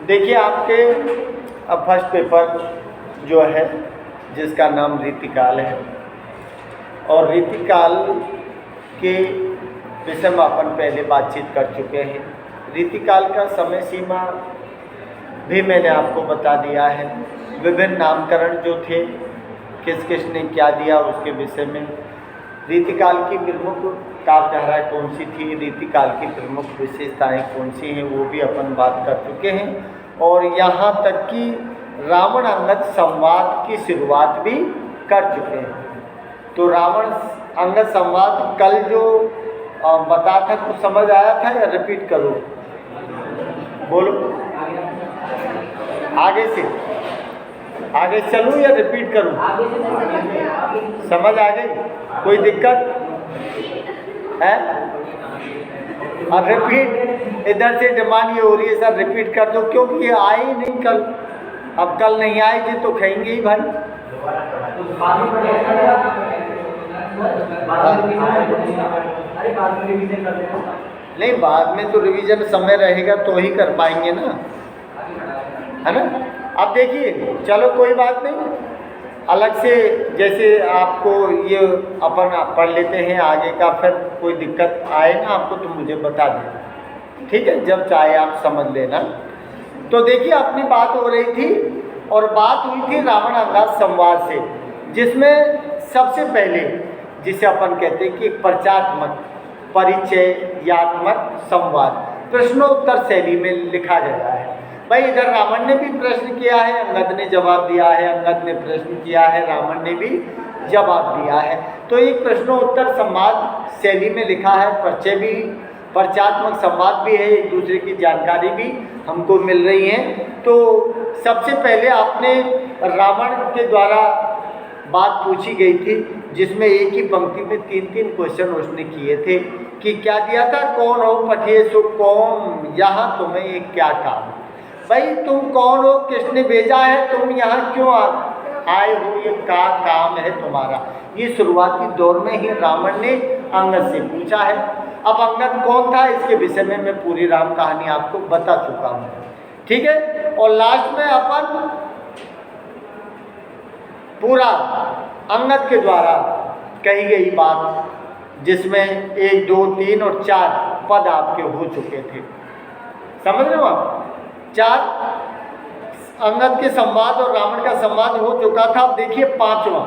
देखिए आपके first paper जो है जिसका नाम रीतिकाल है, और रीतिकाल के विषय में अपन पहले बातचीत कर चुके हैं। रीतिकाल का समय सीमा भी मैंने आपको बता दिया है। विभिन्न नामकरण जो थे, किस किस ने क्या दिया उसके विषय में। रीतिकाल की प्रमुख काव्यधाराएँ कौन सी थी, रीतिकाल की प्रमुख विशेषताएं कौन सी हैं, वो भी अपन बात कर चुके हैं। और यहाँ तक कि रावण अंगद संवाद की शुरुआत भी कर चुके हैं। तो रावण अंगद संवाद कल जो बता था कुछ समझ आया था या रिपीट करो? बोलो, आगे चलूँ या रिपीट करूँ? समझ आ गई? कोई दिक्कत है? और रिपीट इधर से डिमांड ये हो रही है सर रिपीट कर दो, क्योंकि ये आए ही नहीं कल। अब कल नहीं आएगी तो कहेंगे ही भाई। नहीं, बाद में तो रिवीजन समय रहेगा तो ही कर पाएंगे ना, है ना। अब देखिए, चलो कोई बात नहीं, अलग से जैसे आपको ये अपन पढ़ लेते हैं आगे का, फिर कोई दिक्कत आए ना आपको तो मुझे बता देना, ठीक है, जब चाहे आप समझ लेना। तो देखिए अपनी बात हो रही थी और बात हुई थी रावण अंगद संवाद से, जिसमें सबसे पहले जिसे अपन कहते हैं कि परिचयात्मक परिचयात्मक संवाद प्रश्नोत्तर शैली में लिखा गया है। भाई इधर रावण ने भी प्रश्न किया है, अंगद ने जवाब दिया है, अंगद ने प्रश्न किया है, रावण ने भी जवाब दिया है। तो एक प्रश्नोत्तर संवाद शैली में लिखा है, परिचय भी, परिचयात्मक संवाद भी है, एक दूसरे की जानकारी भी हमको मिल रही है। तो सबसे पहले आपने रावण के द्वारा बात पूछी गई थी, जिसमें एक ही पंक्ति में 3-3 क्वेश्चन उसने किए थे कि क्या दिया था, कौन हो पठिए सो कौन, यहाँ तुम्हें ये क्या काम। भाई तुम कौन हो, किसने भेजा है, तुम यहाँ क्यों आए हो, ये क्या काम है तुम्हारा। ये शुरुआती दौर में ही रावण ने अंगद से पूछा है। अब अंगद कौन था इसके विषय में मैं पूरी राम कहानी आपको बता चुका हूँ, ठीक है। और लास्ट में अपन पूरा अंगद के द्वारा कही गई बात, जिसमें 1, 2, 3 और 4 पद आपके हो चुके थे, समझ रहे हो आप। 4 अंगद के संवाद और रावण का संवाद हो चुका था। अब देखिए 5वां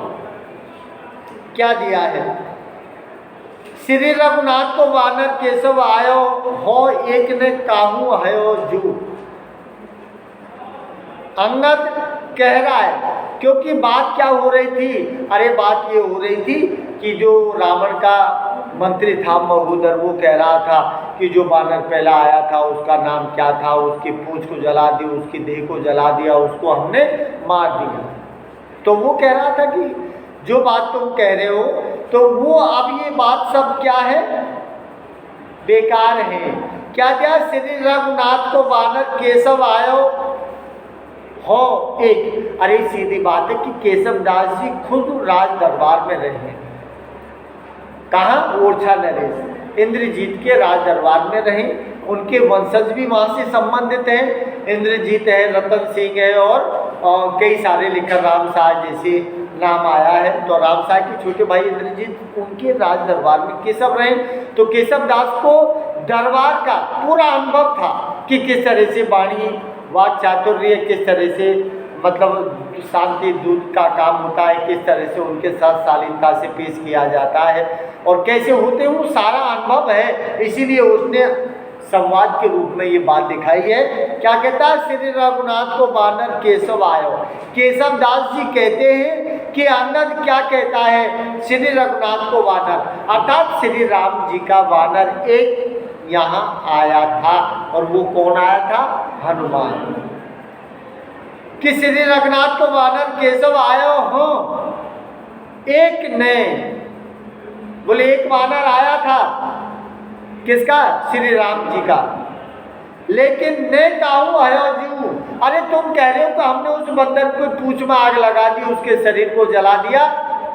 क्या दिया है। श्री रघुनाथ को वानर केशव आयो हो, एक ने काहू हयो जू। अंगद कह रहा है, क्योंकि बात क्या हो रही थी, अरे बात ये हो रही थी कि जो रावण का मंत्री था महोदर, वो कह रहा था कि जो वानर पहला आया था उसका नाम क्या था, उसकी पूंछ को जला दी, उसकी देह को जला दिया, उसको हमने मार दिया। तो वो कह रहा था कि जो बात तुम कह रहे हो, तो वो अब ये बात सब क्या है, बेकार है। क्या दिया, श्री रघुनाथ को वानर केशव आयो हो एक। अरे सीधी बात है कि केशव दास जी खुद राज दरबार में रहे। कहाँ? ओरछा नरेश, इंद्रजीत के राज दरबार में रहे। उनके वंशज भी वहाँ से संबंधित हैं, इंद्रजीत है, रतन सिंह है और कई सारे लिखकर राम साह जैसे नाम आया है। तो राम साह के छोटे भाई इंद्रजीत उनके राज दरबार में केशव रहे। तो केशव दास को दरबार का पूरा अनुभव था कि किस तरह से वाणी वाक चातुर्य, किस तरह से मतलब शांति दूत का काम होता है, किस तरह से उनके साथ शालीनता से पेश किया जाता है और कैसे होते हैं, वो सारा अनुभव है। इसीलिए उसने संवाद के रूप में ये बात दिखाई है। क्या कहता है, श्री रघुनाथ को वानर केशव आयो। केशव दास जी कहते हैं कि अंगद क्या कहता है, श्री रघुनाथ को वानर, अर्थात श्री राम जी का वानर एक यहाँ आया था। और वो कौन आया था? हनुमान। कि श्री रघुनाथ को वानर केशव आयो हो, एक ने, बोले एक वानर आया था, किसका? श्री राम जी का। लेकिन ने काहू हयो जीव, अरे तुम कह रहे हो कि हमने उस बंदर को पूंछ में आग लगा दी, उसके शरीर को जला दिया।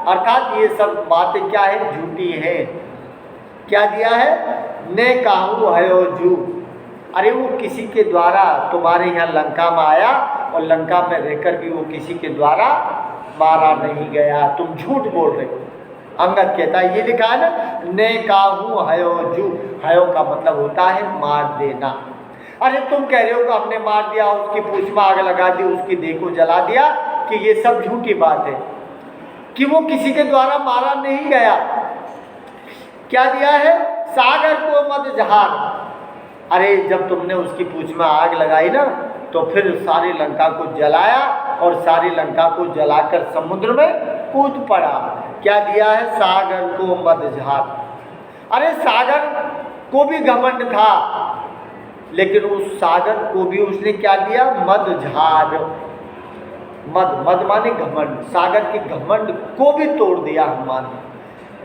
अर्थात ये सब बातें क्या है? झूठी है। क्या दिया है? ने काहू हयो जू। अरे वो किसी के द्वारा तुम्हारे यहाँ लंका में आया और लंका में रहकर भी वो किसी के द्वारा मारा नहीं गया, तुम झूठ बोल रहे हो। अंगद कहता है, ये लिखा है ना, ने काहू हयो जू, हयो का मतलब होता है मार देना। अरे तुम कह रहे हो कि हमने मार दिया, उसकी पूंछ में आग लगा दी, उसकी देह को जला दिया, कि ये सब झूठी बात है, कि वो किसी के द्वारा मारा नहीं गया। क्या दिया है? सागर को मत जहार। अरे जब तुमने उसकी पूंछ में आग लगाई ना, तो फिर सारी लंका को जलाया और सारी लंका को जलाकर समुद्र में कूद पड़ा। क्या दिया है? सागर को मत जहार। अरे सागर को भी घमंड था, लेकिन उस सागर को भी उसने क्या दिया? मद झार। मद, मद माने घमंड, सागर के घमंड को भी तोड़ दिया हनुमान ने।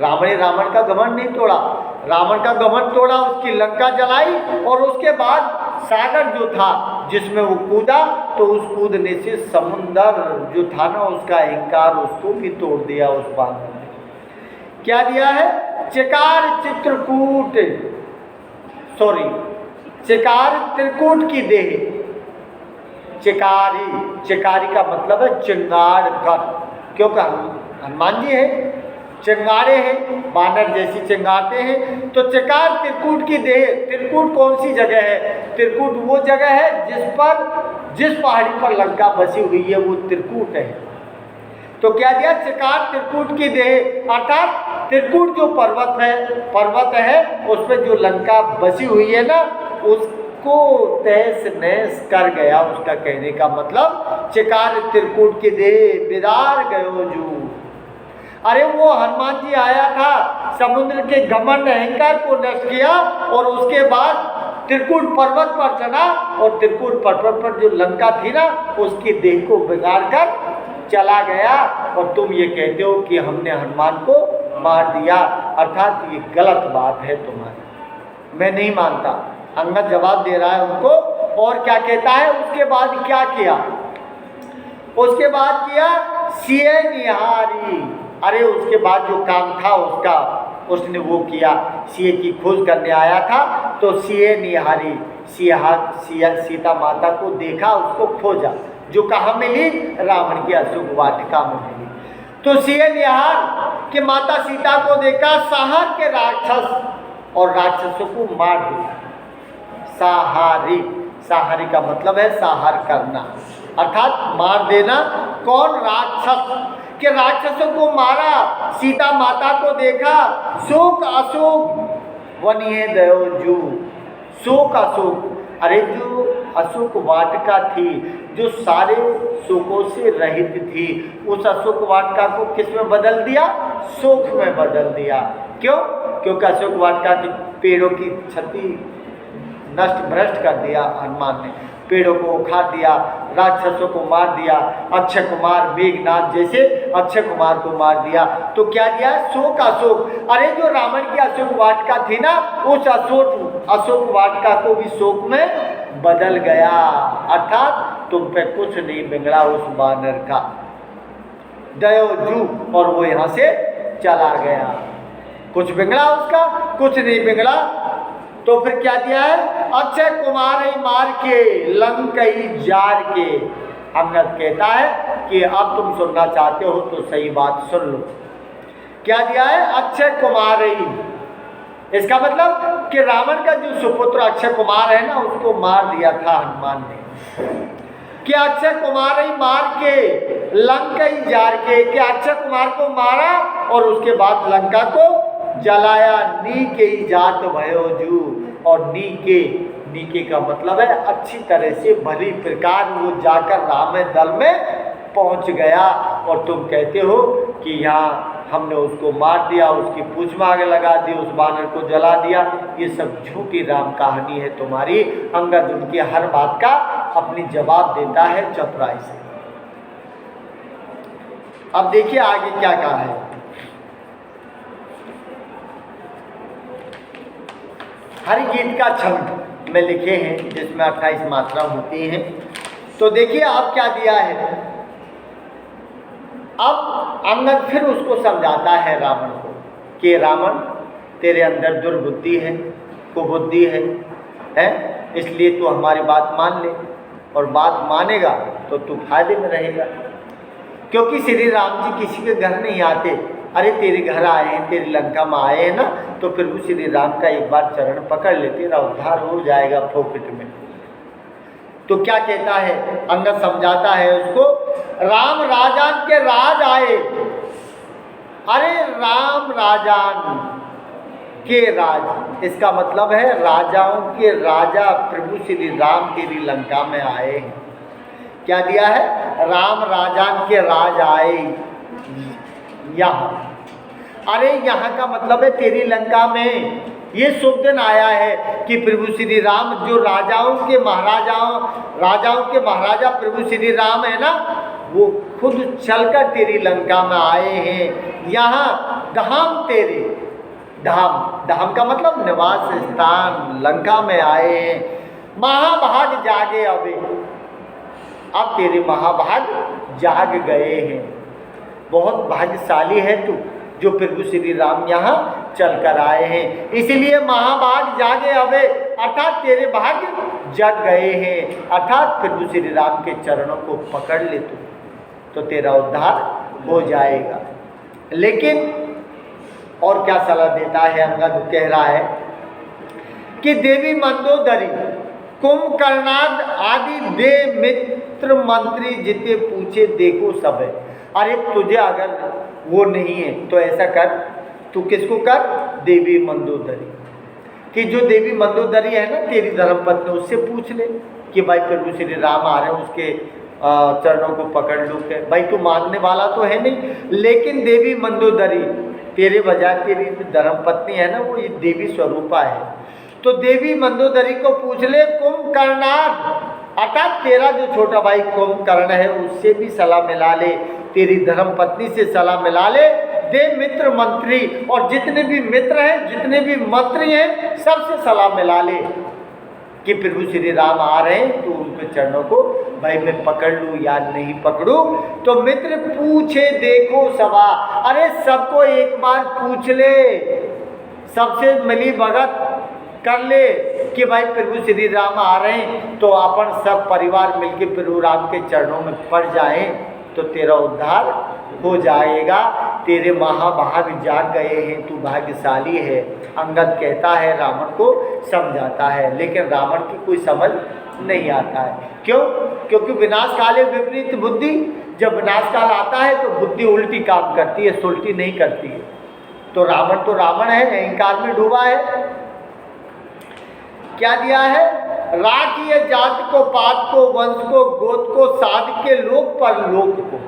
रावण का घमंड नहीं तोड़ा, रावण का घमंड तोड़ा, उसकी लंका जलाई और उसके बाद सागर जो था जिसमें वो कूदा, तो उस कूदने से समुंदर जो था ना, उसका अहंकार उसको भी तोड़ दिया उस बानर ने। क्या दिया है? चिकार चित्रकूट, सॉरी चिकार त्रिकूट की देह। चिकारी, चिकारी का मतलब है चिंगाड़ कर, क्योंकि हनुमान जी है, चिंगाड़े हैं, बानर जैसी चिंगारते हैं। तो चिकार त्रिकूट की देह। त्रिकूट कौन सी जगह है? त्रिकूट वो जगह है जिस पहाड़ी पर लंका बसी हुई है, वो त्रिकूट है। तो क्या दिया? चिकार त्रिकूट की देह, अर्थात त्रिकूट जो पर्वत है उस पर जो लंका बसी हुई है ना, उसको तहस नहस कर गया। उसका कहने का मतलब, चिकार त्रिकूट की देह बिदार गयो जू। अरे वो हनुमान जी आया था, समुद्र के घमंड अहंकार को नष्ट किया और उसके बाद त्रिकूट पर्वत पर चढ़ा और त्रिकूट पर्वत पर जो लंका थी ना, उसकी देह को बिगाड़ कर चला गया। और तुम ये कहते हो कि हमने हनुमान को मार दिया, अर्थात ये गलत बात है तुम्हारी, मैं नहीं मानता। अंगद जवाब दे रहा है उनको, और क्या कहता है? उसके बाद क्या किया? उसके बाद किया सिए निहारी। अरे उसके बाद जो काम था उसका, उसने वो किया, सीए की खोज करने आया था, तो सिए निहारी, सीता माता को देखा, उसको खोजा, जो कहाँ मिली? रावण की अशोक वाटिका में मिली। तो सिए निहार कि माता सीता को देखा, साहर के राक्षस और राक्षसों को मार दिया। साहारी, साहारी का मतलब है साहर करना, अर्थात मार देना। कौन? राक्षस, के राक्षसों को मारा, सीता माता को देखा, शोक अशोक वनिये दयो जू। शोक अशोक, अरे जो अशोक वाटिका थी, जो सारे शोकों से रहित थी, उस अशोक वाटिका को किस में बदल दिया? शोक में बदल दिया। क्यों? क्योंकि अशोक वाटिका के पेड़ों की क्षति नष्ट भ्रष्ट कर दिया हनुमान ने, पेड़ों को उखाड़ दिया, राक्षसों को मार दिया, अक्षय कुमार मेघनाथ जैसे अक्षय कुमार को मार दिया। तो क्या दिया? शोक अशोक। अरे जो रावण की अशोक वाटिका थी ना, उस अशोक वाटिका को भी शोक में बदल गया, अर्थात तुम पे कुछ नहीं बिगड़ा उस बानर का, दयोजू, और वो यहाँ से चला गया। कुछ बिगड़ा उसका? कुछ नहीं बिगड़ा। तो फिर क्या दिया है? अक्षय कुमार ही मार के लंकई जार के। अंगद कहता है कि अब तुम सुनना चाहते हो तो सही बात सुन लो। क्या दिया है? अक्षय कुमार ही। इसका मतलब कि रावण का जो सुपुत्र अक्षय कुमार है ना, उसको मार दिया था हनुमान ने। कि अक्षय कुमार ही मार के लंकई जार के, कि अक्षय कुमार को मारा और उसके बाद लंका को जलाया। नी के ही जात भयो जू, और नीके का मतलब है अच्छी तरह से, भली प्रकार वो जाकर राम दल में पहुंच गया। और तुम कहते हो कि यहाँ हमने उसको मार दिया, उसकी पूंछ में आग लगा दी, उस बानर को जला दिया। ये सब झूठी राम कहानी है तुम्हारी। अंगद उनकी हर बात का अपनी जवाब देता है चतुराई से। अब देखिए आगे क्या कहा है। हरि गीत का छंद में लिखे हैं, जिसमें 28 मात्रा होती हैं। तो देखिए अब क्या दिया है। अब अंगद फिर उसको समझाता है रावण को कि रावण तेरे अंदर दुर्बुद्धि है, कुबुद्धि है, इसलिए तू हमारी बात मान ले, और बात मानेगा तो तू फायदे में रहेगा। क्योंकि श्री राम जी किसी के घर नहीं आते। अरे तेरे घर आए हैं, तेरी लंका में आए हैं ना, तो फिर वो श्री राम का एक बार चरण पकड़ ले, तेरा उद्धार हो जाएगा फोकट में। तो क्या कहता है, अंगद समझाता है उसको, राम राजान के राज आए। अरे राम राजान के राज, इसका मतलब है राजाओं के राजा प्रभु श्री राम तेरी लंका में आए हैं। क्या दिया है, राम राजान के राज आए यहाँ। अरे यहाँ का मतलब है तेरी लंका में ये शुभ दिन आया है कि प्रभु श्री राम जो राजाओं के महाराजा प्रभु श्री राम है ना, वो खुद चलकर तेरी लंका में आए हैं। यहाँ धाम तेरे, धाम का मतलब निवास स्थान, लंका में आए हैं। महाभाग जागे अबे, अब तेरे महाभाग जाग गए हैं। बहुत भाग्यशाली है तू जो प्रभु श्री राम यहाँ चल कर आए हैं, इसलिए महाभाग जागे अबे, अर्थात तेरे भाग्य जग गए हैं। अर्थात प्रभु श्री राम के चरणों को पकड़ ले तू, तो तेरा उद्धार हो जाएगा। लेकिन और क्या सलाह देता है अंगद, कह रहा है कि देवी मंदोदरी कुंभकर्णाद आदि दे मित्र मंत्री जिते पूछे देखो सब है। अरे तुझे अगर वो नहीं है तो ऐसा कर, तू किसको कर, देवी मंदोदरी कि जो देवी मंदोदरी है ना तेरी धर्मपत्नी, उससे पूछ ले कि भाई प्रभु श्री राम आ रहे हैं, उसके चरणों को पकड़ लूँ के। भाई तू मानने वाला तो है नहीं, लेकिन देवी मंदोदरी तेरे बजाय तेरी धर्मपत्नी है ना, वो ये देवी स्वरूपा है, तो देवी मंदोदरी को पूछ ले। कुंभकर्णाद अर्थात तेरा जो छोटा भाई कुंभकर्ण है उससे भी सलाह मिला ले, तेरी धर्मपत्नी से सलाह मिला ले। दे मित्र मंत्री, और जितने भी मित्र हैं, जितने भी मंत्री हैं, सबसे सलाह मिला ले कि प्रभु श्री राम आ रहे हैं, तो उनके चरणों को भाई मैं पकड़ लूँ या नहीं पकड़ूँ। तो मित्र पूछे देखो सभा, अरे सबको एक बार पूछ ले, सबसे मिली भगत कर ले कि भाई प्रभु श्री राम आ रहे हैं, तो अपन सब परिवार मिलकर प्रभु राम के चरणों में पड़ जाएं, तो तेरा उद्धार हो जाएगा। तेरे महाभाग जाग गए हैं, तू भाग्यशाली है। अंगद कहता है, रावण को समझाता है, लेकिन रावण की कोई समझ नहीं आता है। क्यों? क्योंकि विनाश काले विपरीत बुद्धि, जब विनाश काल आता है तो बुद्धि उल्टी काम करती है, सुलटी नहीं करती है। तो रावण है, अहंकार में डूबा है। क्या दिया है, राखिए जात को, पात को, वंश को, गोत को, साध के लोक पर लोक को।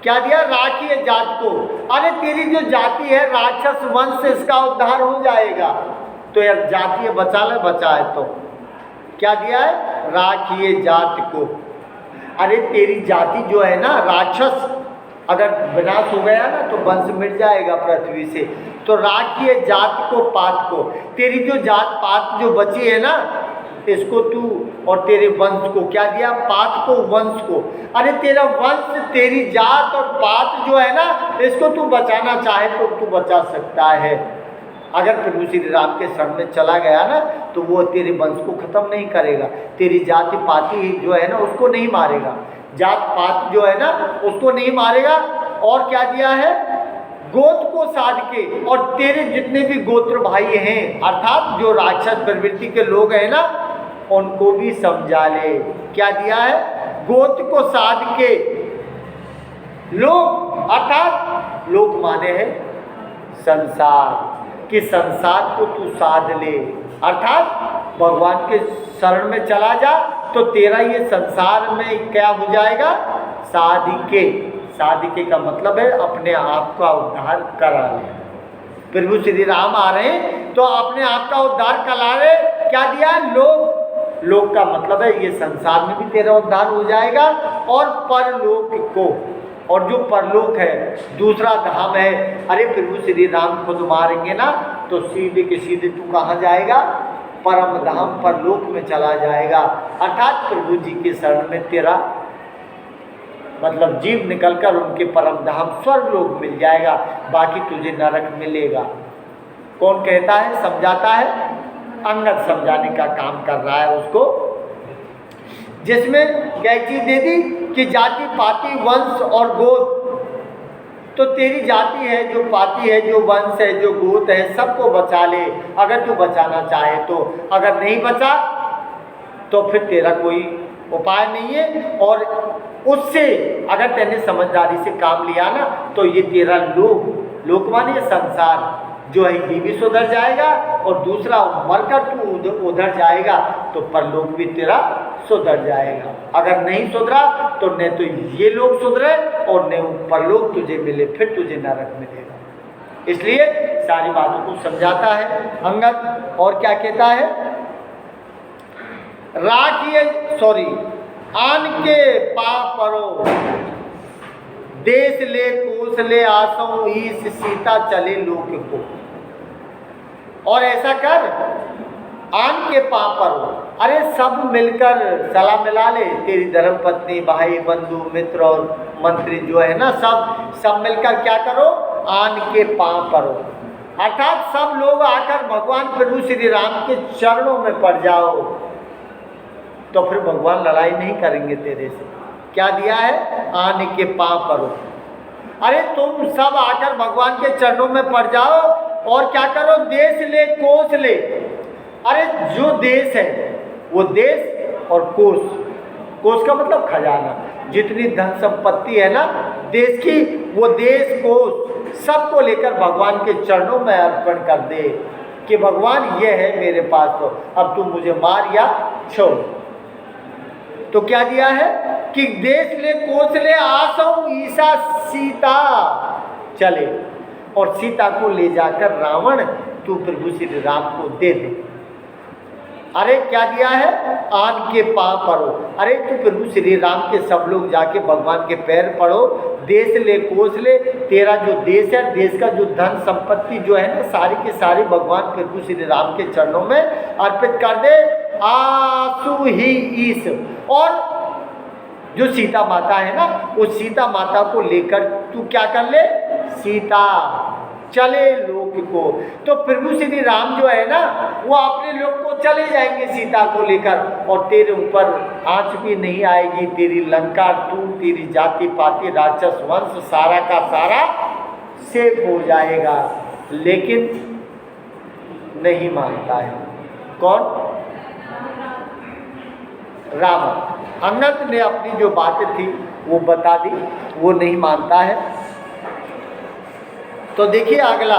क्या दिया, राखिए जात को। अरे तेरी जो जाति है राक्षस वंश से, इसका उद्धार हो जाएगा। तो यार जाति बचा ले, बचा है तो क्या दिया है, राखिए जात को। अरे तेरी जाति जो है ना, राक्षस अगर विनाश हो गया ना तो वंश मिट जाएगा पृथ्वी से। तो राखिए जात को, पात को, तेरी जो जात पात जो बची है ना, इसको तू और तेरे वंश को क्या दिया, पात को, वंश को। अरे तेरा वंश, तेरी जात और पात जो है ना, इसको तू बचाना चाहे तो तू बचा सकता है। अगर प्रभु श्री राम के शरण में चला गया ना, तो वो तेरे वंश को खत्म नहीं करेगा, तेरी जाति पाति जो है ना उसको नहीं मारेगा, जात पात जो है ना उसको नहीं मारेगा। और क्या दिया है, गोत्र को साध के, और तेरे जितने भी गोत्र भाई हैं, अर्थात जो राक्षस प्रवृत्ति के लोग हैं ना, उनको भी समझा ले। क्या दिया है, गोत्र को साध के, लोग अर्थात लोग माने हैं संसार, कि संसार को तू साध ले, अर्थात भगवान के शरण में चला जा, तो तेरा ये संसार में क्या हो जाएगा, साधिके। साधिके का मतलब है अपने आप का उद्धार करा ले। प्रभु श्री राम आ रहे हैं तो अपने आप का उद्धार करा ले। क्या दिया, लोक। लोक का मतलब है ये संसार में भी तेरा उद्धार हो जाएगा, और परलोक को, और जो परलोक है दूसरा धाम है। अरे प्रभु श्री राम खुद मारेंगे ना, तो सीधे के सीधे तू कहाँ जाएगा, परम धाम परलोक में चला जाएगा। अर्थात प्रभु जी के शरण में तेरा मतलब जीव निकलकर उनके परम धाम स्वर्ग लोक मिल जाएगा, बाकी तुझे नरक मिलेगा। कौन कहता है, समझाता है अंगद समझाने का काम कर रहा है उसको, जिसमें क्या चीज दे दी कि जाति पाति वंश और गोत्र, तो तेरी जाति है, जो पाति है, जो वंश है, जो गोत्र है, सबको बचा ले अगर तू बचाना चाहे तो। अगर नहीं बचा तो फिर तेरा कोई उपाय नहीं है, और उससे अगर तेने समझदारी से काम लिया ना तो ये तेरा लोक माने संसार जो है ये भी सुधर जाएगा, और दूसरा मरकर तू उधर जाएगा तो परलोक भी तेरा सुधर जाएगा। अगर नहीं सुधरा तो न तो ये लोग सुधरे और न परलोक तुझे मिले, फिर तुझे नरक मिलेगा। इसलिए सारी बातों को समझाता है अंगद। और क्या कहता है, आन के पाप परो देश ले कोस ले आसों ईस सीता चले लोक को। और ऐसा कर, आन के पाप परो, अरे सब मिलकर सलाह मिला ले, तेरी धर्मपत्नी, भाई, बंधु, मित्र और मंत्री जो है ना, सब मिलकर क्या करो, आन के पाप परो, अर्थात सब लोग आकर भगवान प्रभु श्री राम के चरणों में पड़ जाओ, तो फिर भगवान लड़ाई नहीं करेंगे तेरे से। क्या दिया है, आने के पाप परो, अरे तुम सब आकर भगवान के चरणों में पड़ जाओ और क्या करो, देश ले कोस ले, अरे जो देश है वो देश, और कोस का मतलब खजाना, जितनी धन संपत्ति है ना देश की, वो देश कोस सबको लेकर भगवान के चरणों में अर्पण कर दे कि भगवान ये है मेरे पास, तो अब तुम मुझे मार या छोड़। तो क्या दिया है कि देश ले कोस ले आसों ईसा सीता चले, और सीता को ले जाकर रावण तू प्रभु श्री राम को दे दे। अरे क्या दिया है, आन के पाप पड़ो, अरे तू प्रभु श्री राम के सब लोग जाके भगवान के पैर पड़ो, देश ले कोस ले, तेरा जो देश है, देश का जो धन संपत्ति जो है ना, सारी की सारी भगवान प्रभु श्री राम के चरणों में अर्पित कर दे। आसु ही ईस, और जो सीता माता है ना, उस सीता माता को लेकर तू क्या कर ले, सीता चले लोक को। तो प्रभु श्री राम जो है ना, वो अपने लोक को चले जाएंगे सीता को लेकर, और तेरे ऊपर आंच भी नहीं आएगी, तेरी लंका, तू, तेरी जाति पाति, राक्षस वंश सारा का सारा सेफ हो जाएगा। लेकिन नहीं मानता है कौन, रावण। अंगद ने अपनी जो बातें थी वो बता दी, वो नहीं मानता है। तो देखिए अगला,